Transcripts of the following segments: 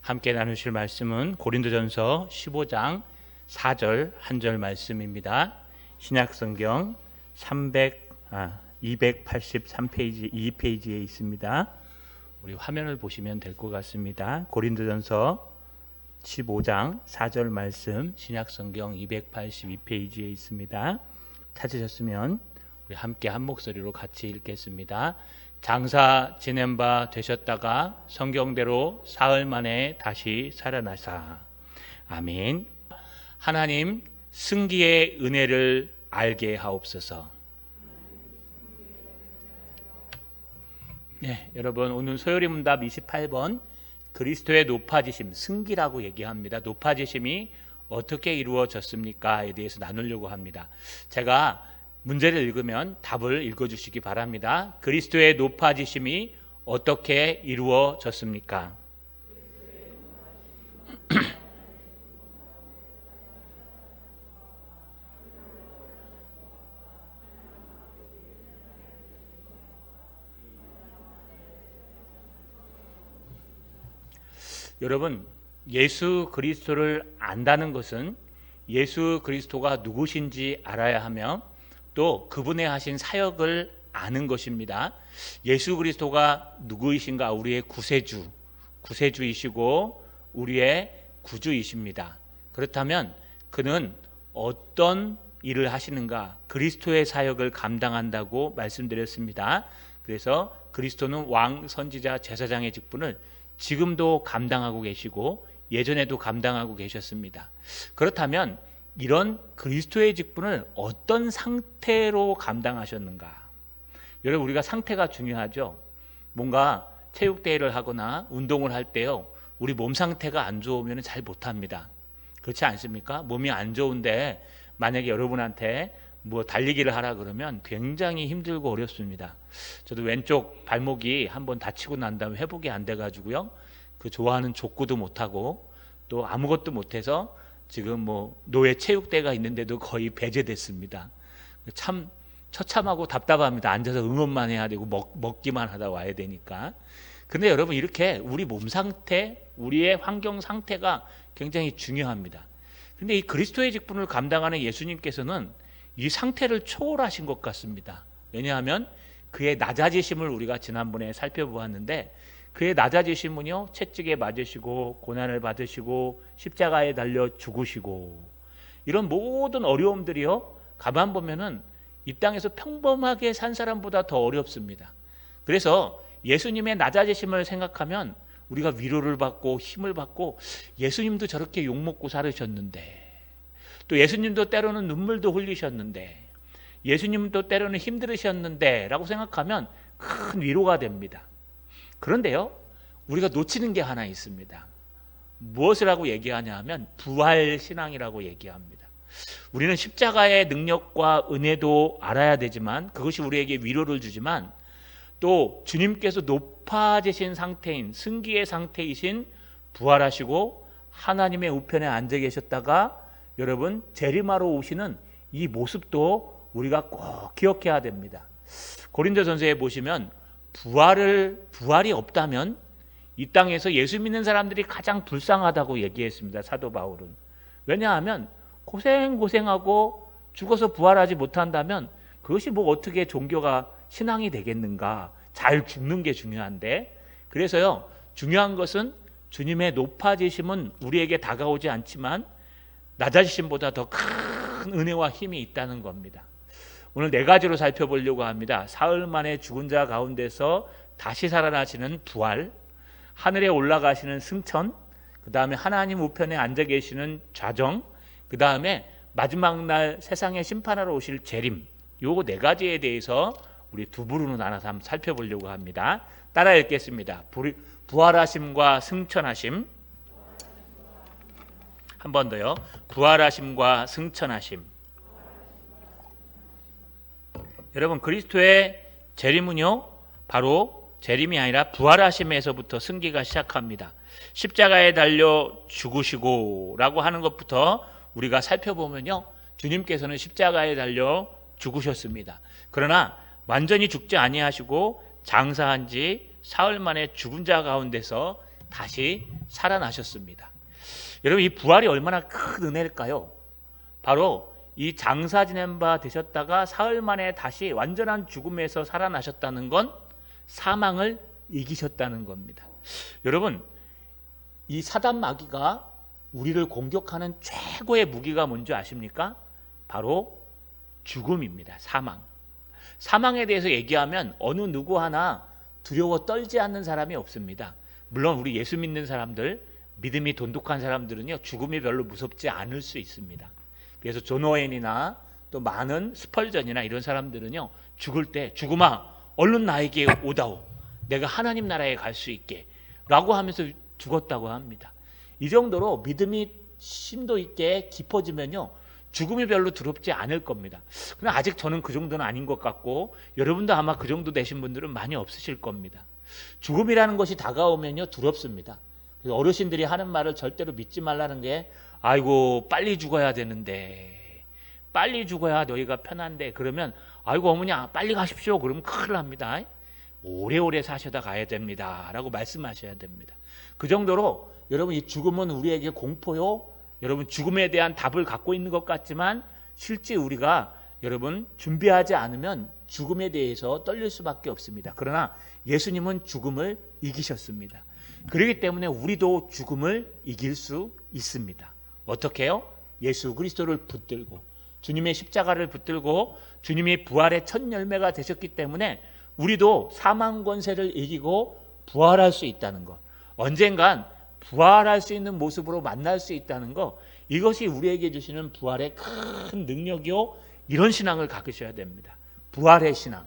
함께 나누실 말씀은 고린도전서 15장 4절 한 절 말씀입니다. 신약성경 283페이지 2페이지에 있습니다. 우리 화면을 보시면 될 것 같습니다. 고린도전서 15장 4절 말씀 신약성경 282페이지에 있습니다. 찾으셨으면 우리 함께 한 목소리로 같이 읽겠습니다. 장사 지낸 바 되셨다가 성경대로 사흘 만에 다시 살아나사. 아멘. 하나님 승기의 은혜를 알게 하옵소서. 네, 여러분 오늘 소요리 문답 28번 그리스도의 높아지심, 승기라고 얘기합니다. 높아지심이 어떻게 이루어졌습니까?에 대해서 나누려고 합니다. 제가 문제를 읽으면 답을 읽어주시기 바랍니다. 그리스도의 높아지심이 어떻게 이루어졌습니까? 여러분, 예수 그리스도를 안다는 것은 예수 그리스도가 누구신지 알아야 하며 또 그분의 하신 사역을 아는 것입니다. 예수 그리스도가 누구이신가? 우리의 구세주이시고 우리의 구주이십니다. 그렇다면 그는 어떤 일을 하시는가? 그리스도의 사역을 감당한다고 말씀드렸습니다. 그래서 그리스도는 왕, 선지자, 제사장의 직분을 지금도 감당하고 계시고 예전에도 감당하고 계셨습니다. 그렇다면 이런 그리스도의 직분을 어떤 상태로 감당하셨는가? 여러분, 우리가 상태가 중요하죠. 뭔가 체육대회를 하거나 운동을 할 때요, 우리 몸 상태가 안 좋으면 잘 못합니다. 그렇지 않습니까? 몸이 안 좋은데 만약에 여러분한테 뭐 달리기를 하라 그러면 굉장히 힘들고 어렵습니다. 저도 왼쪽 발목이 한번 다치고 난 다음에 회복이 안 돼가지고요, 그 좋아하는 족구도 못하고 또 아무것도 못해서 지금 뭐 노예 체육대회가 있는데도 거의 배제됐습니다. 참 처참하고 답답합니다. 앉아서 응원만 해야 되고 먹기만 하다 와야 되니까. 근데 여러분, 이렇게 우리 몸 상태, 우리의 환경 상태가 굉장히 중요합니다. 근데 이 그리스도의 직분을 감당하는 예수님께서는 이 상태를 초월하신 것 같습니다. 왜냐하면 그의 낮아지심을 우리가 지난번에 살펴보았는데, 그의 낮아지심은요, 채찍에 맞으시고 고난을 받으시고 십자가에 달려 죽으시고 이런 모든 어려움들이요, 가만 보면은 이 땅에서 평범하게 산 사람보다 더 어렵습니다. 그래서 예수님의 낮아지심을 생각하면 우리가 위로를 받고 힘을 받고, 예수님도 저렇게 욕먹고 살으셨는데, 또 예수님도 때로는 눈물도 흘리셨는데, 예수님도 때로는 힘들으셨는데 라고 생각하면 큰 위로가 됩니다. 그런데요, 우리가 놓치는 게 하나 있습니다. 무엇을 하고 얘기하냐 하면 부활신앙이라고 얘기합니다. 우리는 십자가의 능력과 은혜도 알아야 되지만, 그것이 우리에게 위로를 주지만, 또 주님께서 높아지신 상태인 승기의 상태이신 부활하시고 하나님의 우편에 앉아 계셨다가 여러분 재림하러 오시는 이 모습도 우리가 꼭 기억해야 됩니다. 고린도전서에 보시면 부활이 없다면 이 땅에서 예수 믿는 사람들이 가장 불쌍하다고 얘기했습니다. 사도 바울은. 왜냐하면 고생하고 죽어서 부활하지 못한다면 그것이 뭐 어떻게 종교가 신앙이 되겠는가? 잘 죽는 게 중요한데, 그래서요, 중요한 것은 주님의 높아지심은 우리에게 다가오지 않지만 낮아지심보다 더 큰 은혜와 힘이 있다는 겁니다. 오늘 네 가지로 살펴보려고 합니다. 사흘 만에 죽은 자 가운데서 다시 살아나시는 부활, 하늘에 올라가시는 승천, 그 다음에 하나님 우편에 앉아 계시는 좌정, 그 다음에 마지막 날 세상에 심판하러 오실 재림, 요 네 가지에 대해서 우리 두 부류로 나눠서 한번 살펴보려고 합니다. 따라 읽겠습니다. 부활하심과 승천하심. 한 번 더요. 부활하심과 승천하심. 여러분, 그리스도의 재림은요, 바로 재림이 아니라 부활하심에서부터 승기가 시작합니다. 십자가에 달려 죽으시고 라고 하는 것부터 우리가 살펴보면요, 주님께서는 십자가에 달려 죽으셨습니다. 그러나 완전히 죽지 아니하시고 장사한 지 사흘 만에 죽은 자 가운데서 다시 살아나셨습니다. 여러분, 이 부활이 얼마나 큰 은혜일까요? 바로 이 장사 지낸 바 되셨다가 사흘 만에 다시 완전한 죽음에서 살아나셨다는 건 사망을 이기셨다는 겁니다. 여러분, 이 사단 마귀가 우리를 공격하는 최고의 무기가 뭔지 아십니까? 바로 죽음입니다. 사망. 사망에 대해서 얘기하면 어느 누구 하나 두려워 떨지 않는 사람이 없습니다. 물론 우리 예수 믿는 사람들, 믿음이 돈독한 사람들은요, 죽음이 별로 무섭지 않을 수 있습니다. 그래서 존 오웬이나 또 많은 스펄전이나 이런 사람들은요, 죽을 때 죽음아 얼른 나에게 오다오, 내가 하나님 나라에 갈 수 있게 라고 하면서 죽었다고 합니다. 이 정도로 믿음이 심도 있게 깊어지면요, 죽음이 별로 두렵지 않을 겁니다. 그러나 아직 저는 그 정도는 아닌 것 같고, 여러분도 아마 그 정도 되신 분들은 많이 없으실 겁니다. 죽음이라는 것이 다가오면요, 두렵습니다. 그래서 어르신들이 하는 말을 절대로 믿지 말라는 게, 아이고 빨리 죽어야 되는데, 빨리 죽어야 너희가 편한데, 그러면 아이고 어머니 빨리 가십시오. 그러면 큰일 납니다. 오래오래 사셔다 가야 됩니다 라고 말씀하셔야 됩니다. 그 정도로 여러분, 이 죽음은 우리에게 공포요, 여러분 죽음에 대한 답을 갖고 있는 것 같지만 실제 우리가 여러분 준비하지 않으면 죽음에 대해서 떨릴 수밖에 없습니다. 그러나 예수님은 죽음을 이기셨습니다. 그렇기 때문에 우리도 죽음을 이길 수 있습니다. 어떻게 해요? 예수 그리스도를 붙들고, 주님의 십자가를 붙들고 주님이 부활의 첫 열매가 되셨기 때문에 우리도 사망 권세를 이기고 부활할 수 있다는 것, 언젠간 부활할 수 있는 모습으로 만날 수 있다는 것, 이것이 우리에게 주시는 부활의 큰 능력이요, 이런 신앙을 갖으셔야 됩니다. 부활의 신앙.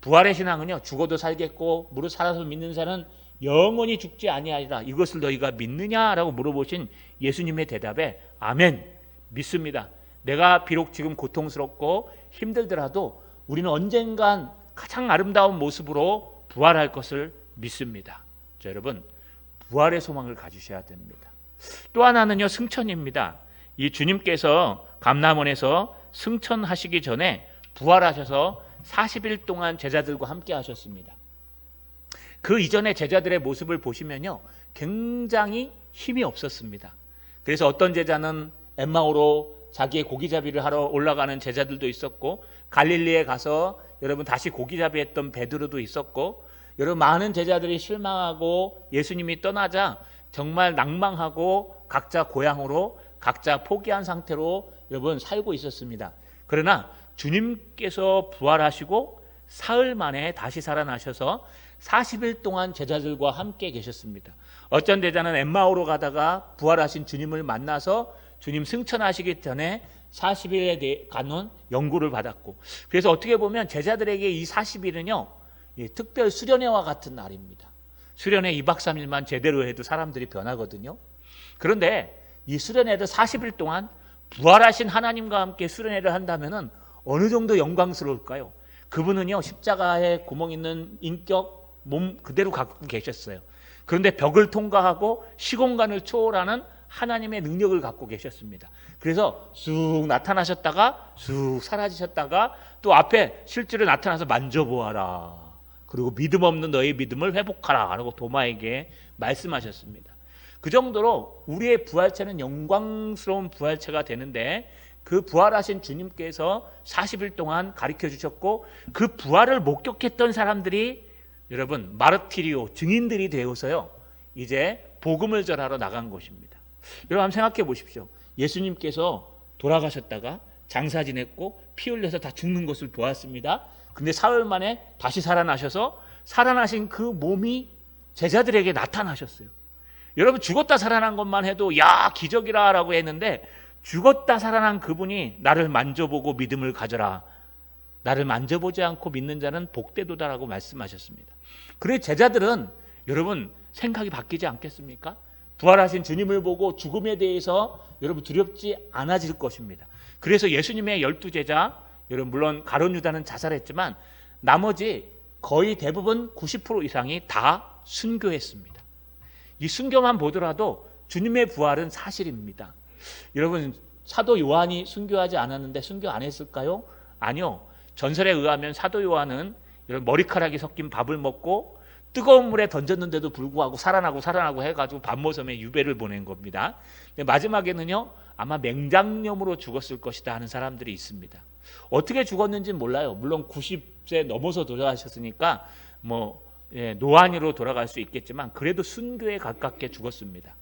부활의 신앙은요, 죽어도 살겠고 무릇 살아서 믿는 자는 영원히 죽지 아니하리라. 이것을 너희가 믿느냐라고 물어보신 예수님의 대답에 아멘, 믿습니다. 내가 비록 지금 고통스럽고 힘들더라도 우리는 언젠간 가장 아름다운 모습으로 부활할 것을 믿습니다. 자, 여러분, 부활의 소망을 가지셔야 됩니다. 또 하나는요, 승천입니다. 이 주님께서 감람원에서 승천하시기 전에 부활하셔서 40일 동안 제자들과 함께 하셨습니다. 그 이전에 제자들의 모습을 보시면요, 굉장히 힘이 없었습니다. 그래서 어떤 제자는 엠마오로 자기의 고기잡이를 하러 올라가는 제자들도 있었고, 갈릴리에 가서 여러분 다시 고기잡이 했던 베드로도 있었고, 여러분 많은 제자들이 실망하고 예수님이 떠나자 정말 낭망하고 각자 고향으로 각자 포기한 상태로 여러분 살고 있었습니다. 그러나 주님께서 부활하시고 사흘 만에 다시 살아나셔서 40일 동안 제자들과 함께 계셨습니다. 어떤 제자는 엠마오로 가다가 부활하신 주님을 만나서 주님 승천하시기 전에 40일에 대해 가는 연구를 받았고, 그래서 어떻게 보면 제자들에게 이 40일은요, 특별 수련회와 같은 날입니다. 수련회 2박 3일만 제대로 해도 사람들이 변하거든요. 그런데 이 수련회를 40일 동안 부활하신 하나님과 함께 수련회를 한다면 어느 정도 영광스러울까요? 그분은요, 십자가에 구멍 있는 인격 몸 그대로 갖고 계셨어요. 그런데 벽을 통과하고 시공간을 초월하는 하나님의 능력을 갖고 계셨습니다. 그래서 쑥 나타나셨다가 쑥 사라지셨다가 또 앞에 실제로 나타나서 만져보아라, 그리고 믿음 없는 너의 믿음을 회복하라 라고 도마에게 말씀하셨습니다. 그 정도로 우리의 부활체는 영광스러운 부활체가 되는데, 그 부활하신 주님께서 40일 동안 가르쳐 주셨고, 그 부활을 목격했던 사람들이 여러분 마르티리오, 증인들이 되어서요, 이제 복음을 전하러 나간 것입니다. 여러분 한번 생각해 보십시오. 예수님께서 돌아가셨다가 장사 지냈고 피 흘려서 다 죽는 것을 보았습니다. 근데 사흘 만에 다시 살아나셔서 살아나신 그 몸이 제자들에게 나타나셨어요. 여러분, 죽었다 살아난 것만 해도 야 기적이라 라고 했는데, 죽었다 살아난 그분이 나를 만져보고 믿음을 가져라, 나를 만져보지 않고 믿는 자는 복되도다라고 말씀하셨습니다. 그래 제자들은 여러분 생각이 바뀌지 않겠습니까? 부활하신 주님을 보고 죽음에 대해서 여러분 두렵지 않아질 것입니다. 그래서 예수님의 12제자, 여러분 물론 가룟 유다는 자살했지만 나머지 거의 대부분 90% 이상이 다 순교했습니다. 이 순교만 보더라도 주님의 부활은 사실입니다. 여러분, 사도 요한이 순교하지 않았는데 순교 안 했을까요? 아니요. 전설에 의하면 사도 요한은 여러분 머리카락이 섞인 밥을 먹고 뜨거운 물에 던졌는데도 불구하고 살아나고 해가지고 반모섬에 유배를 보낸 겁니다. 근데 마지막에는요, 아마 맹장염으로 죽었을 것이다 하는 사람들이 있습니다. 어떻게 죽었는지는 몰라요. 물론 90세 넘어서 돌아가셨으니까 노안으로 돌아갈 수 있겠지만 그래도 순교에 가깝게 죽었습니다.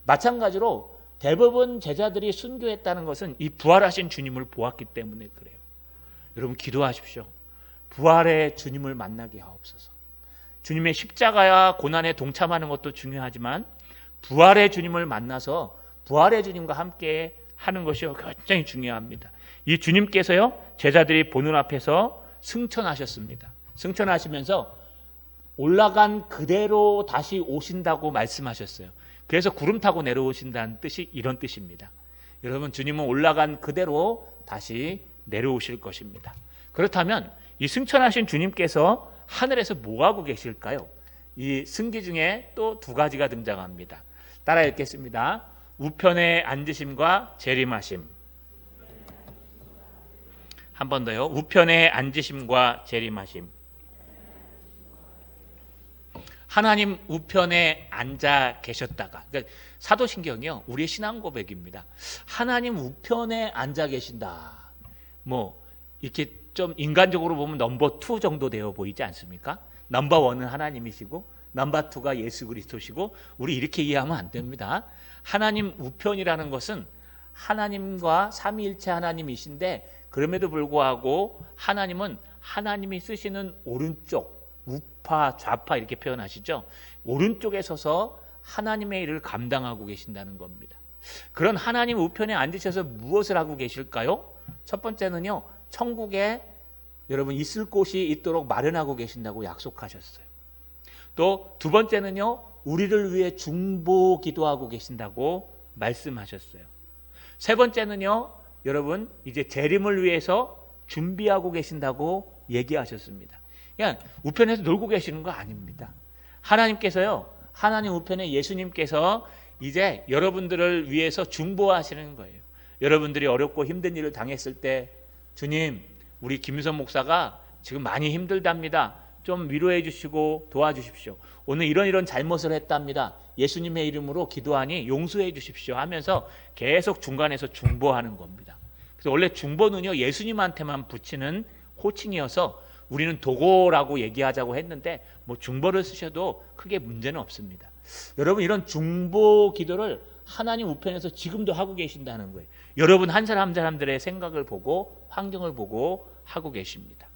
마찬가지로 대부분 제자들이 순교했다는 것은 이 부활하신 주님을 보았기 때문에 그래요. 여러분 기도하십시오. 부활의 주님을 만나게 하옵소서. 주님의 십자가야 고난에 동참하는 것도 중요하지만 부활의 주님을 만나서 부활의 주님과 함께 하는 것이 굉장히 중요합니다. 이 주님께서요, 제자들이 보는 앞에서 승천하셨습니다. 승천하시면서 올라간 그대로 다시 오신다고 말씀하셨어요. 그래서 구름 타고 내려오신다는 뜻이 이런 뜻입니다. 여러분, 주님은 올라간 그대로 다시 내려오실 것입니다. 그렇다면 이 승천하신 주님께서 하늘에서 뭐하고 계실까요? 이 승기 중에 또 두 가지가 등장합니다. 따라 읽겠습니다. 우편에 앉으심과 재림하심. 한 번 더요. 우편에 앉으심과 재림하심. 하나님 우편에 앉아 계셨다가, 그러니까 사도신경이요, 우리의 신앙 고백입니다. 하나님 우편에 앉아 계신다. 이렇게 좀 인간적으로 보면 넘버 2 정도 되어 보이지 않습니까? 넘버 1은 하나님이시고 넘버 2가 예수 그리스도시고, 우리 이렇게 이해하면 안 됩니다. 하나님 우편이라는 것은 하나님과 삼위일체 하나님이신데, 그럼에도 불구하고 하나님은 하나님이 쓰시는 오른쪽, 우파, 좌파 이렇게 표현하시죠. 오른쪽에 서서 하나님의 일을 감당하고 계신다는 겁니다. 그런 하나님 우편에 앉으셔서 무엇을 하고 계실까요? 첫 번째는요, 천국에 여러분 있을 곳이 있도록 마련하고 계신다고 약속하셨어요. 또 두 번째는요, 우리를 위해 중보 기도하고 계신다고 말씀하셨어요. 세 번째는요, 여러분 이제 재림을 위해서 준비하고 계신다고 얘기하셨습니다. 그냥 우편에서 놀고 계시는 거 아닙니다. 하나님께서요, 하나님 우편에 예수님께서 이제 여러분들을 위해서 중보하시는 거예요. 여러분들이 어렵고 힘든 일을 당했을 때, 주님, 우리 김유선 목사가 지금 많이 힘들답니다. 좀 위로해 주시고 도와주십시오. 오늘 이런 잘못을 했답니다. 예수님의 이름으로 기도하니 용서해 주십시오 하면서 계속 중간에서 중보하는 겁니다. 그래서 원래 중보는요, 예수님한테만 붙이는 호칭이어서 우리는 도고라고 얘기하자고 했는데 중보를 쓰셔도 크게 문제는 없습니다. 여러분, 이런 중보 기도를 하나님 우편에서 지금도 하고 계신다는 거예요. 여러분 한 사람 한 사람들의 생각을 보고 환경을 보고 하고 계십니다.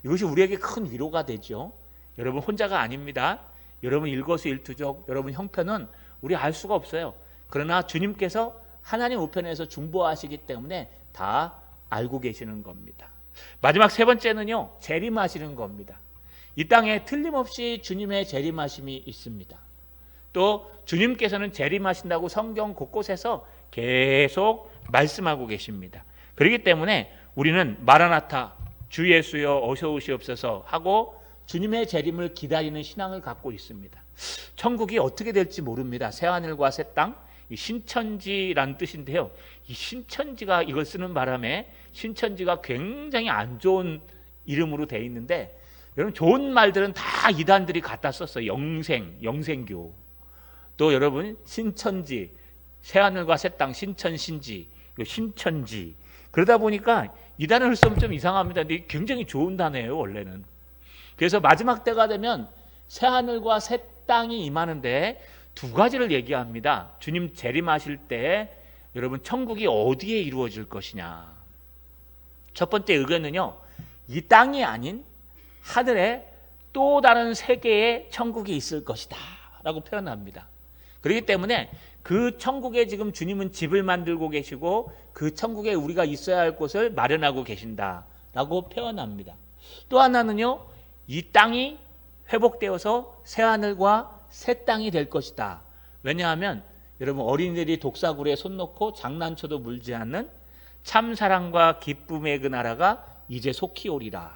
이것이 우리에게 큰 위로가 되죠. 여러분 혼자가 아닙니다. 여러분 일거수일투족, 여러분 형편은 우리 알 수가 없어요. 그러나 주님께서 하나님 우편에서 중보하시기 때문에 다 알고 계시는 겁니다. 마지막 세 번째는요, 재림하시는 겁니다. 이 땅에 틀림없이 주님의 재림하심이 있습니다. 또 주님께서는 재림하신다고 성경 곳곳에서 계속 말씀하고 계십니다. 그렇기 때문에 우리는 마라나타, 주 예수여 어서 오시옵소서 하고 주님의 재림을 기다리는 신앙을 갖고 있습니다. 천국이 어떻게 될지 모릅니다. 새하늘과 새 땅, 이 신천지라는 뜻인데요, 이 신천지가 이걸 쓰는 바람에 신천지가 굉장히 안 좋은 이름으로 돼 있는데, 여러분 좋은 말들은 다 이단들이 갖다 썼어요. 영생교. 또 여러분 신천지, 새하늘과 새 땅, 신천신지, 신천지. 그러다 보니까 이 단어를 쓰면 좀 이상합니다. 근데 굉장히 좋은 단어예요, 원래는. 그래서 마지막 때가 되면 새하늘과 새 땅이 임하는데 두 가지를 얘기합니다. 주님 재림하실 때 여러분 천국이 어디에 이루어질 것이냐. 첫 번째 의견은요, 이 땅이 아닌 하늘에 또 다른 세계의 천국이 있을 것이다 라고 표현합니다. 그렇기 때문에 그 천국에 지금 주님은 집을 만들고 계시고 그 천국에 우리가 있어야 할 곳을 마련하고 계신다라고 표현합니다. 또 하나는요, 이 땅이 회복되어서 새하늘과 새 땅이 될 것이다. 왜냐하면 여러분 어린이들이 독사굴에 손 놓고 장난쳐도 물지 않는 참사랑과 기쁨의 그 나라가 이제 속히 오리라.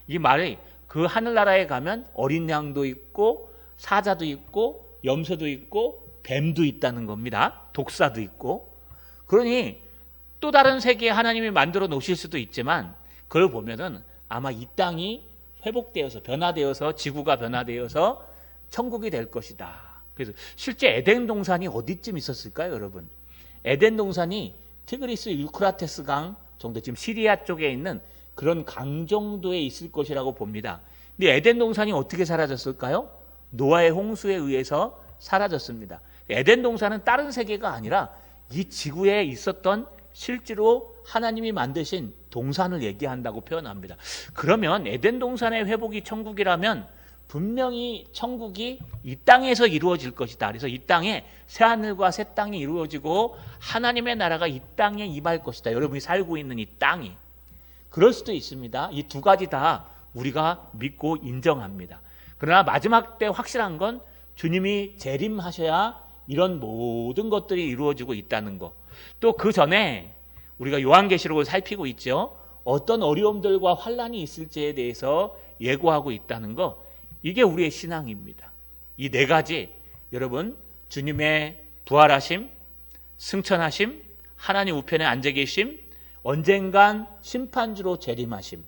이 말이 그 하늘나라에 가면 어린 양도 있고 사자도 있고 염소도 있고 뱀도 있다는 겁니다. 독사도 있고. 그러니 또 다른 세계에 하나님이 만들어 놓으실 수도 있지만 그걸 보면은 아마 이 땅이 회복되어서 변화되어서 지구가 변화되어서 천국이 될 것이다. 그래서 실제 에덴 동산이 어디쯤 있었을까요, 여러분? 에덴 동산이 티그리스 유프라테스 강 정도, 지금 시리아 쪽에 있는 그런 강 정도에 있을 것이라고 봅니다. 근데 에덴 동산이 어떻게 사라졌을까요? 노아의 홍수에 의해서 사라졌습니다. 에덴 동산은 다른 세계가 아니라 이 지구에 있었던 실제로 하나님이 만드신 동산을 얘기한다고 표현합니다. 그러면 에덴 동산의 회복이 천국이라면 분명히 천국이 이 땅에서 이루어질 것이다. 그래서 이 땅에 새하늘과 새 땅이 이루어지고 하나님의 나라가 이 땅에 임할 것이다. 여러분이 살고 있는 이 땅이. 그럴 수도 있습니다. 이 두 가지 다 우리가 믿고 인정합니다. 그러나 마지막 때 확실한 건 주님이 재림하셔야 이런 모든 것들이 이루어지고 있다는 거. 또 그 전에 우리가 요한계시록을 살피고 있죠. 어떤 어려움들과 환란이 있을지에 대해서 예고하고 있다는 거. 이게 우리의 신앙입니다. 이 네 가지, 여러분, 주님의 부활하심, 승천하심, 하나님 우편에 앉아 계심, 언젠간 심판주로 재림하심.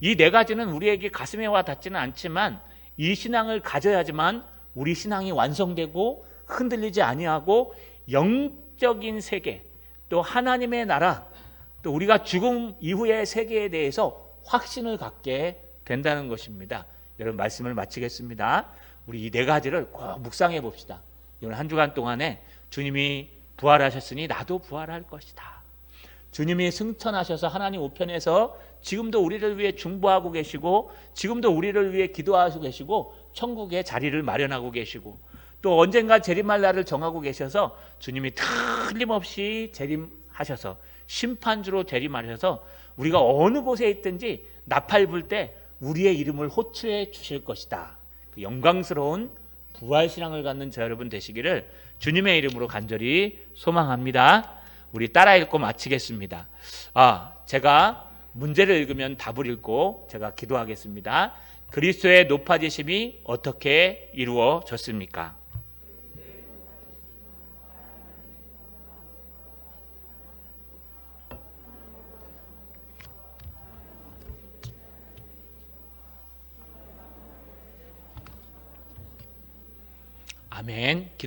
이 네 가지는 우리에게 가슴에 와 닿지는 않지만 이 신앙을 가져야지만 우리 신앙이 완성되고 흔들리지 아니하고 영적인 세계, 또 하나님의 나라, 또 우리가 죽음 이후의 세계에 대해서 확신을 갖게 된다는 것입니다. 여러분, 말씀을 마치겠습니다. 우리 이 네 가지를 꼭 묵상해 봅시다. 이번 한 주간 동안에 주님이 부활하셨으니 나도 부활할 것이다. 주님이 승천하셔서 하나님 우편에서 지금도 우리를 위해 중보하고 계시고 지금도 우리를 위해 기도하고 계시고 천국에 자리를 마련하고 계시고 또 언젠가 재림할 날을 정하고 계셔서 주님이 틀림없이 재림하셔서 심판주로 재림하셔서 우리가 어느 곳에 있든지 나팔 불 때 우리의 이름을 호출해 주실 것이다. 그 영광스러운 부활신앙을 갖는 저 여러분 되시기를 주님의 이름으로 간절히 소망합니다. 우리 따라 읽고 마치겠습니다. 제가 문제를 읽으면 답을 읽고 제가 기도하겠습니다. 그리스도의 높아지심이 어떻게 이루어졌습니까? 아멘.